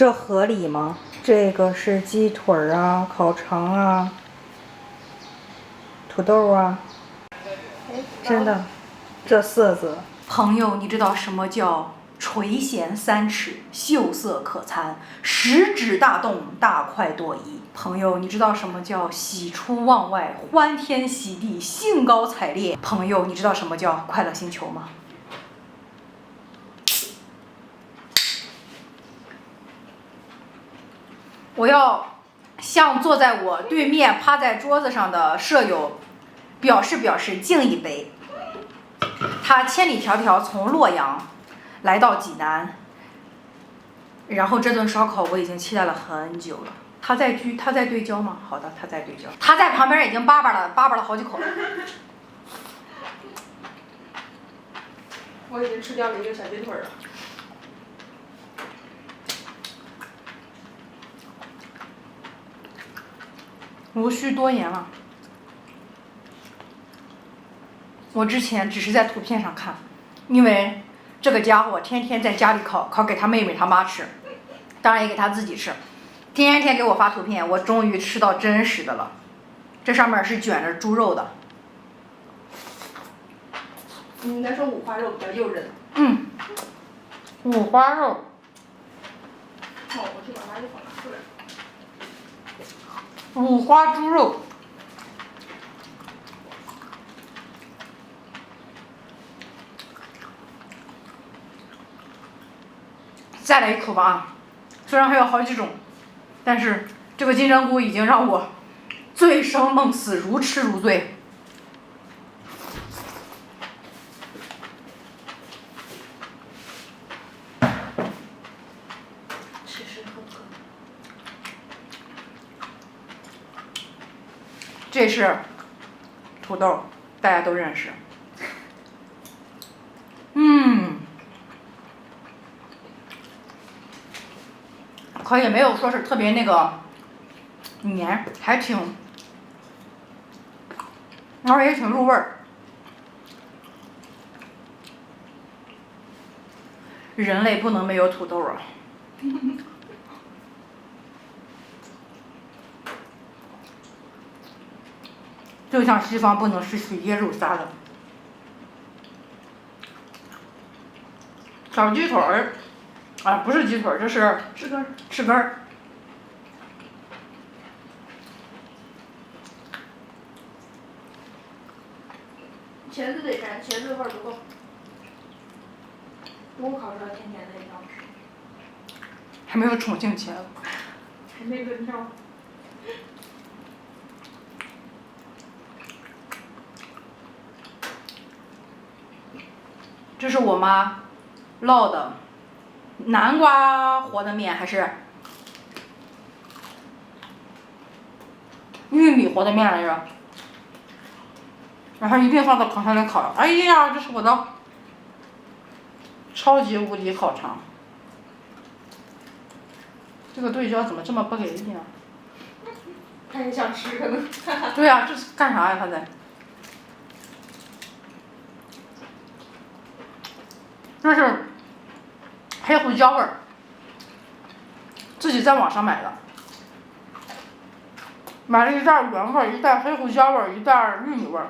这合理吗？这个是鸡腿啊，烤肠啊，土豆啊，真的，这色泽。朋友，你知道什么叫垂涎三尺，秀色可餐，食指大动，大快朵颐？朋友，你知道什么叫喜出望外，欢天喜地，兴高采烈？朋友，你知道什么叫快乐星球吗？我要向坐在我对面趴在桌子上的舍友表示敬一杯。他千里迢迢从洛阳来到济南，然后这顿烧烤我已经期待了很久了。他在对焦吗？好的，他在对焦。他在旁边已经叭叭了好几口了。我已经吃掉了一个小鸡腿了。无需多言了，我之前只是在图片上看，因为这个家伙天天在家里烤给他妹妹他妈吃，当然也给他自己吃，天天给我发图片，我终于吃到真实的了。这上面是卷着猪肉的。你应该说五花肉比较诱人。五花肉。好，我去把垃圾桶拿出来。五花猪肉。再来一口吧啊！虽然还有好几种，但是这个金针菇已经让我醉生梦死，如痴如醉。吃吃喝喝。这是土豆，大家都认识。可以，没有说是特别那个黏，还挺，然后也挺入味儿。人类不能没有土豆啊！就像西方不能失去椰肉沙拉。小鸡腿儿，啊，不是鸡腿儿，这是翅根。翅根儿。茄子得蘸，茄子味儿不够。中午烤出来甜甜的，也挺好吃。还没有重庆茄子。还没轮着。这是我妈烙的南瓜和的面，还是玉米和的面来着？然后一并放到烤箱里烤。哎呀，这是我的超级无敌烤肠。这个对焦怎么这么不给力呢？他也想吃可能。对呀，这是干啥呀？他在。这是黑胡椒味儿，自己在网上买的，买了一袋原味儿，一袋黑胡椒味儿，一袋玉米味儿。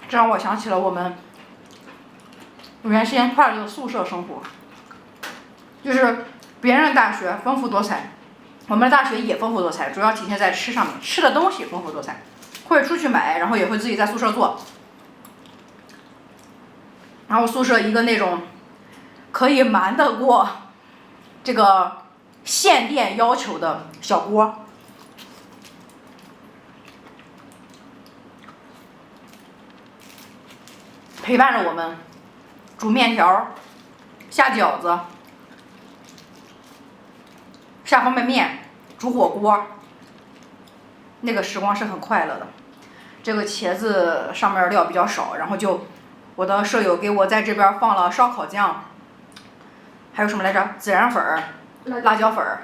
这让我想起了我们原先快乐的宿舍生活，就是别人大学丰富多彩，我们的大学也丰富多彩，主要体现在吃上面，吃的东西丰富多彩，会出去买，然后也会自己在宿舍做。然后宿舍一个那种可以瞒得过这个限电要求的小锅。陪伴着我们煮面条、下饺子、下方便面、煮火锅，那个时光是很快乐的。这个茄子上面料比较少，然后就我的舍友给我在这边放了烧烤酱，还有什么来着？孜然粉儿、辣椒粉儿。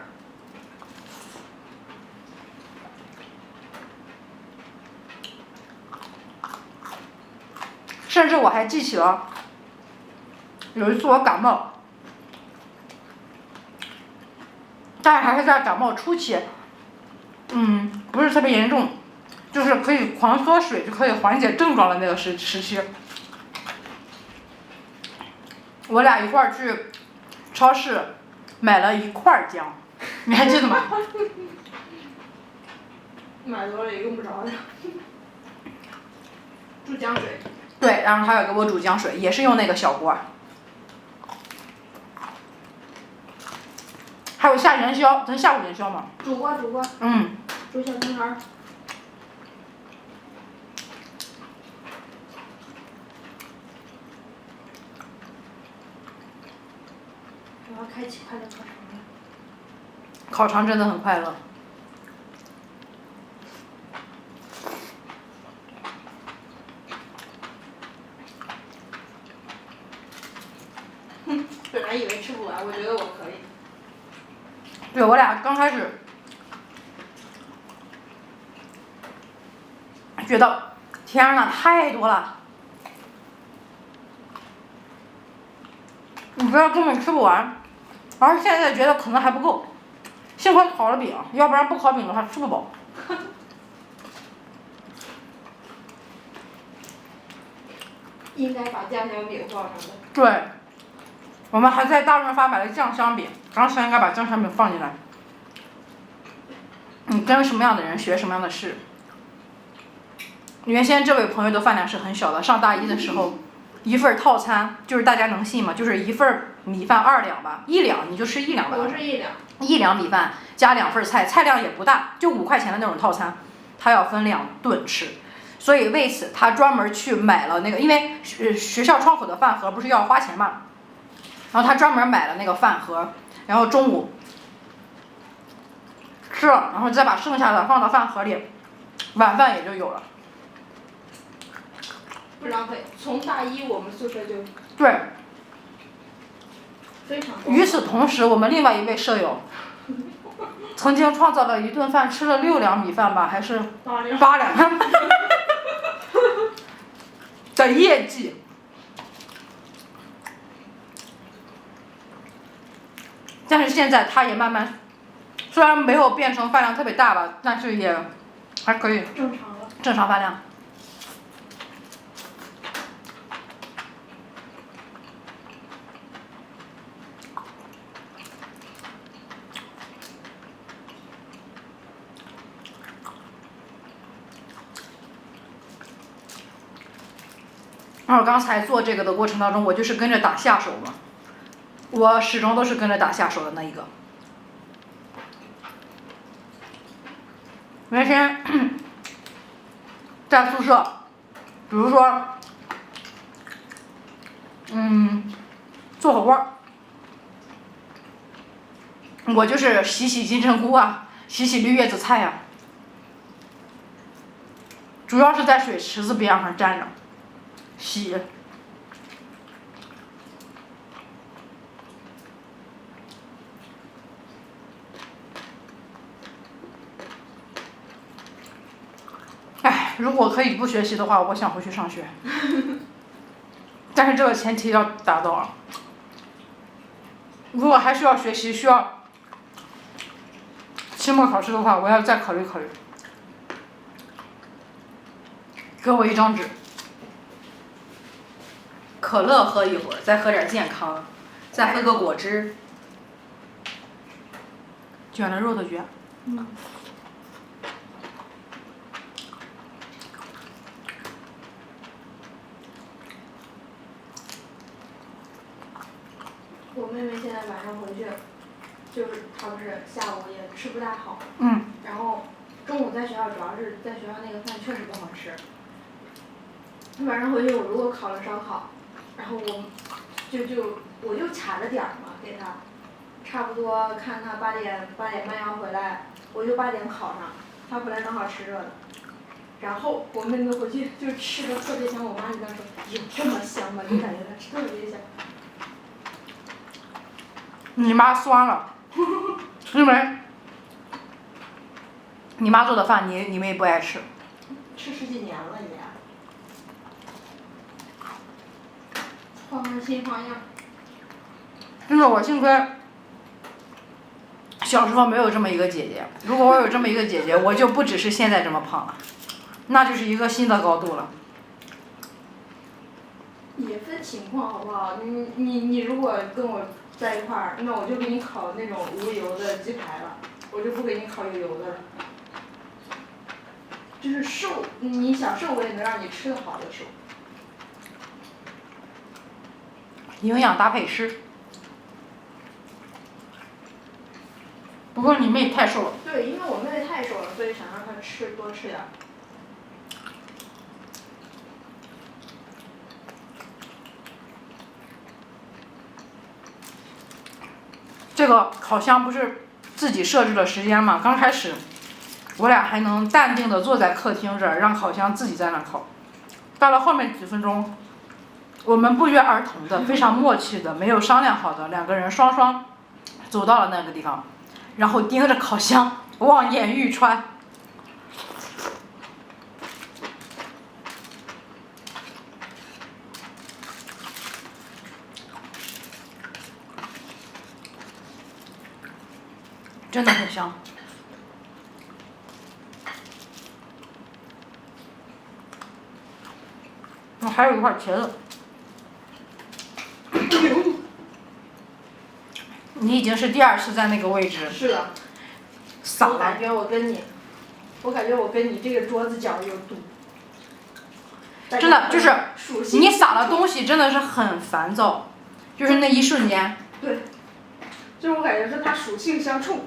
甚至我还记起了有一次我感冒，但是还是在感冒初期，不是特别严重，就是可以狂喝水就可以缓解症状的那个时期。我俩一块儿去超市买了1块姜，你还记得吗？买多了也用不着的。煮姜水。对，然后他要给我煮姜水，也是用那个小锅。还有下元宵，咱下过元宵吗？煮过。煮小青儿。我要开启快乐烤肠了。烤肠真的很快乐。本来以为吃不完，我觉得我可以。对，我俩刚开始觉得天呐，太多了，你知道根本吃不完，而现在觉得可能还不够，幸亏烤了饼，要不然不烤饼的话吃不饱。应该把酱香饼放上的。对，我们还在大润发买了酱香饼，当时应该把酱香饼放进来。你跟什么样的人学什么样的事。原先这位朋友的饭量是很小的，上大一的时候，1份套餐就是大家能信吗？就是1份米饭2两吧，1两你就吃1两吧。我是1两。1两米饭加2份菜，菜量也不大，就5块钱的那种套餐，他要分2顿吃。所以为此他专门去买了那个，因为学校窗口的饭盒不是要花钱嘛，然后他专门买了那个饭盒，然后中午吃了，然后再把剩下的放到饭盒里，晚饭也就有了。不浪费，从大一我们宿舍就对。非常。与此同时，我们另外一位舍友曾经创造了1顿饭吃了6两米饭吧，还是8两的业绩。但是现在他也慢慢，虽然没有变成饭量特别大吧，但是也还可以正常了。正常饭量。然后刚才做这个的过程当中，我就是跟着打下手嘛，我始终都是跟着打下手的那一个。原先在宿舍，比如说，做火锅，我就是洗金针菇啊，洗绿叶子菜呀，主要是在水池子边上站着洗。哎，如果可以不学习的话，我想回去上学。但是这个前提要达到啊。如果还需要学习，需要期末考试的话，我要再考虑考虑。给我1张纸，可乐喝一会儿，再喝点健康，再喝个果汁，卷了肉的卷。我妹妹现在晚上回去，就是她不是下午也吃不太好，然后中午在学校主要是在学校那个饭确实不好吃。晚上回去我如果烤了烧烤，然后我就卡着点儿嘛给她，差不多看她8点半要回来，我就8点烤上，她回来正好吃热的。然后我妹妹回去就吃的特别香，我妈就跟她说有这么香吗？就感觉她特别香。你妈酸了，因为你妈做的饭你们也不爱吃。吃十几年了也。换换新花样。真的，我幸亏小时候没有这么一个姐姐。如果我有这么一个姐姐，我就不只是现在这么胖了，那就是一个新的高度了。也分情况，好不好？你如果跟我在一块儿，那我就给你烤那种无油的鸡排了，我就不给你烤有油的了。就是瘦，你想瘦我也能让你吃得好的瘦。营养搭配师。不过你妹太瘦了。对，因为我妹妹太瘦了，所以想让她多吃点儿。这个烤箱不是自己设置的时间吗？刚开始我俩还能淡定的坐在客厅这儿，让烤箱自己在那烤。到了后面几分钟，我们不约而同的、非常默契的、没有商量好的两个人双双走到了那个地方，然后盯着烤箱望眼欲穿。真的很香。还有一块茄子。你已经是第2次在那个位置。是的。撒了。我感觉我跟你这个桌子角有堵。真的就是你撒了东西真的是很烦躁，就是那一瞬间。对。就是我感觉是它属性相冲。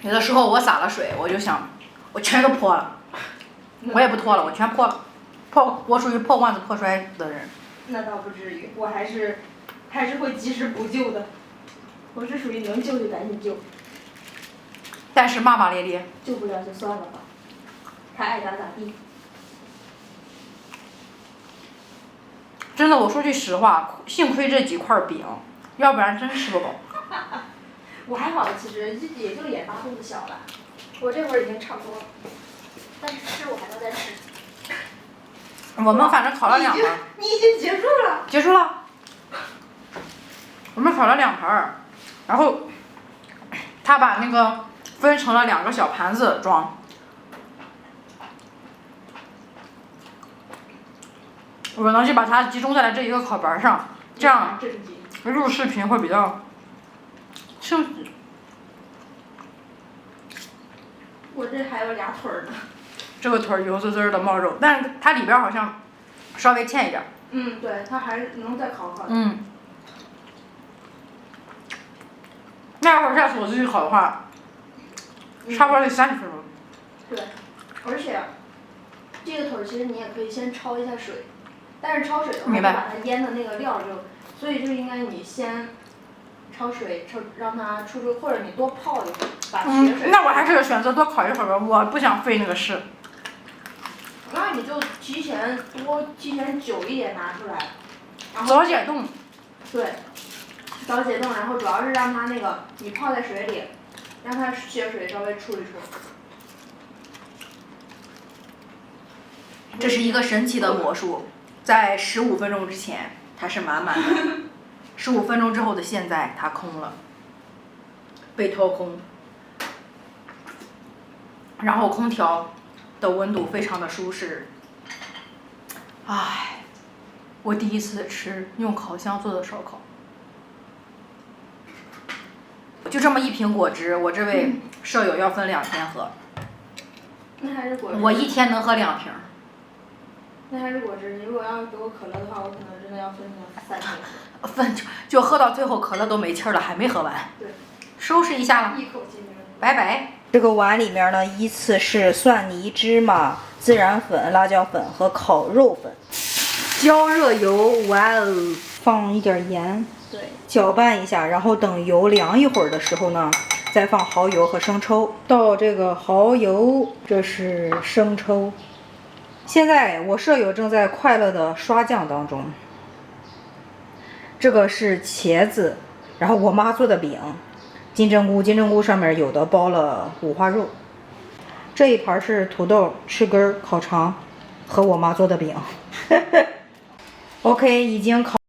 有的时候我撒了水，我就想，我全都泼了，我也不拖了，我全泼了，我属于破罐子破摔的人。那倒不至于，我还是会及时补救的，我是属于能救就赶紧救。但是骂骂咧咧。救不了就算了吧，他爱咋咋地。真的，我说句实话，幸亏这几块饼，要不然真吃不饱。我还好，其实也就眼大肚子小了，我这会儿已经差不多了，但是吃我还能再吃。我们反正烤了2盘。你已经结束了。结束了。我们烤了2盘，然后他把那个分成了2个小盘子装。我呢就把它集中在了这一个烤盘上，这样录视频会比较清晰。我这还有俩腿儿呢。这个腿油滋滋的冒肉，但是它里边好像稍微欠一点。嗯，对，它还能再烤烤。嗯。那会儿下次我自己烤的话，差不多得30分钟。对，而且这个腿儿其实你也可以先焯一下水，但是焯水的话，把它腌的那个料所以就应该你先焯水，让它出，或者你多泡一会儿，把血水。那我还是选择多烤一会儿吧，我不想费那个事。那你就提前久一点拿出来，然后早解冻。对，早解冻，然后主要是让它那个你泡在水里，让它血水稍微出一出。这是一个神奇的魔术，在15分钟之前它是满满的，15分钟之后的现在它空了，被掏空，然后空调的温度非常的舒适。唉，我第一次吃用烤箱做的烧烤。就这么一瓶果汁，我这位舍友要分2天喝。那还是果汁。我1天能喝2瓶。那还是果汁，你如果要给我可乐的话，我可能真的要分3天喝。就喝到最后可乐都没气儿了，还没喝完。对。收拾一下了。一口气没有。拜拜。这个碗里面呢，依次是蒜泥、芝麻、孜然粉、辣椒粉和烤肉粉。浇热油，哇哦，放一点盐，对，搅拌一下，然后等油凉一会儿的时候呢，再放蚝油和生抽。倒这个蚝油，这是生抽。现在我舍友正在快乐的刷酱当中。这个是茄子，然后我妈做的饼，金针菇上面有的包了五花肉。这一盘是土豆、翅根、烤肠和我妈做的饼。OK， 已经烤。